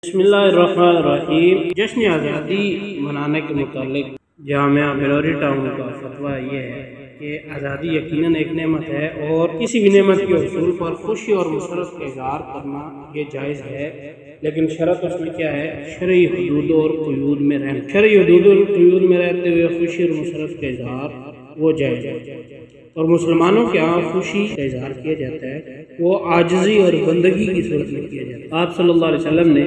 بسم اللہ الرحمن الرحیم۔ جشن آزادی منانے کے متعلق جامعہ بلوری ٹاؤن کا فتویٰ یہ ہے کہ آزادی یقیناً ایک نعمت ہے اور کسی بھی نعمت کے حصول پر خوشی اور مسرت کا اظہار کرنا یہ جائز ہے، لیکن شرط اس میں کیا ہے؟ شرعی حدود اور قیود میں رہنا۔ شرعی حدود اور قیود میں رہتے ہوئے خوشی اور مسرت کا اظہار وہ جائز ہے، اور مسلمانوں کے ہاں خوشی کا اظہار کیا جاتا ہے وہ عاجزی اور بندگی کی صورت میں کیا جاتا ہے۔ آپ صلی اللہ علیہ وسلم نے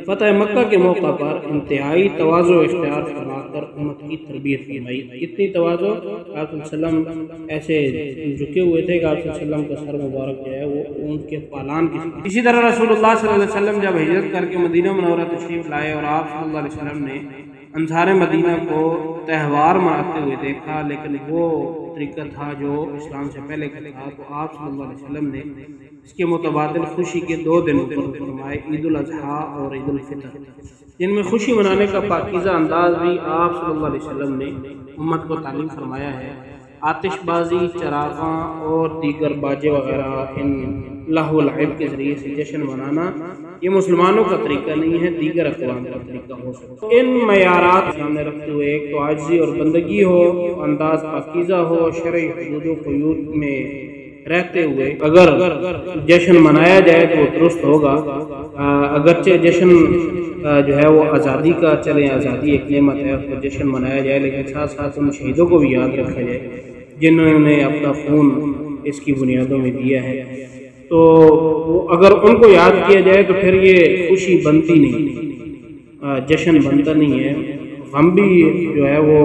فتح مکہ کے موقع پر انتہائی تواضع اختیار فرما کر امت کی تربیت فرمائی۔ اتنی تواضع، آپ صلی اللہ علیہ وسلم ایسے جھکے ہوئے تھے کہ آپ صلی اللہ علیہ وسلم کا سر مبارک جو ہے وہ اونٹ کے پالان کی طرح۔ اسی طرح رسول اللہ صلی اللہ علیہ وسلم جب ہجرت کر کے مدینہ منورہ تشریف لائے اور آپ صلی اللہ علیہ وسلم نے انصار مدینہ کو تہوار مناتے ہوئے دیکھا، لیکن وہ طریقہ تھا جو اسلام سے پہلے کا تھا، تو آپ صلی اللہ علیہ وسلم نے اس کے متبادل خوشی کے 2 دن مقرر فرمائے، عید الاضحیٰ اور عید الفطر، جن میں خوشی منانے کا پاکیزہ انداز بھی آپ صلی اللہ علیہ وسلم نے امت کو تعلیم فرمایا ہے۔ آتش بازی، چراغاں اور دیگر باجے وغیرہ ان لہو و لعب کے ذریعے سے جشن منانا یہ مسلمانوں کا طریقہ نہیں ہے، دیگر اقوام کا طریقہ ہو سکتا ہے۔ ان معیارات سامنے رکھتے ہوئے ایک تو عاجزی اور بندگی ہو، انداز پاکیزہ ہو، شرعی حدود و قیود میں رہتے ہوئے اگر جشن منایا جائے تو وہ درست ہوگا۔ اگرچہ جشن جو ہے وہ آزادی کا چلے، آزادی ایک نعمت ہے، اس کو جشن منایا جائے، لیکن ساتھ ساتھ ان شہیدوں کو بھی یاد رکھا جائے جنہوں نے اپنا خون اس کی بنیادوں میں دیا ہے، تو اگر ان کو یاد کیا جائے تو پھر یہ خوشی بنتی نہیں، جشن بنتا نہیں ہے۔ غم بھی جو ہے وہ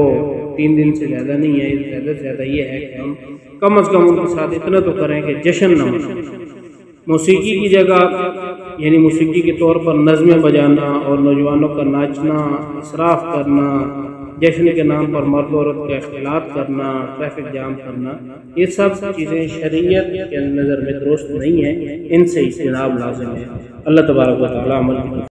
3 دن سے زیادہ نہیں ہے، زیادہ سے زیادہ یہ ہے کہ ہم کم از کم ان کے ساتھ اتنا تو کریں کہ جشن نہ منائیں۔ موسیقی کی جگہ یعنی موسیقی کے طور پر نظمیں بجانا اور نوجوانوں کا ناچنا، اسراف کرنا، جشن کے نام پر مرد عورت کا اختلاط کرنا، ٹریفک جام کرنا، یہ سب چیزیں شریعت کے نظر میں درست نہیں ہیں، ان سے اجتناب لازم ہے۔ اللہ تبارک و تعالی عمل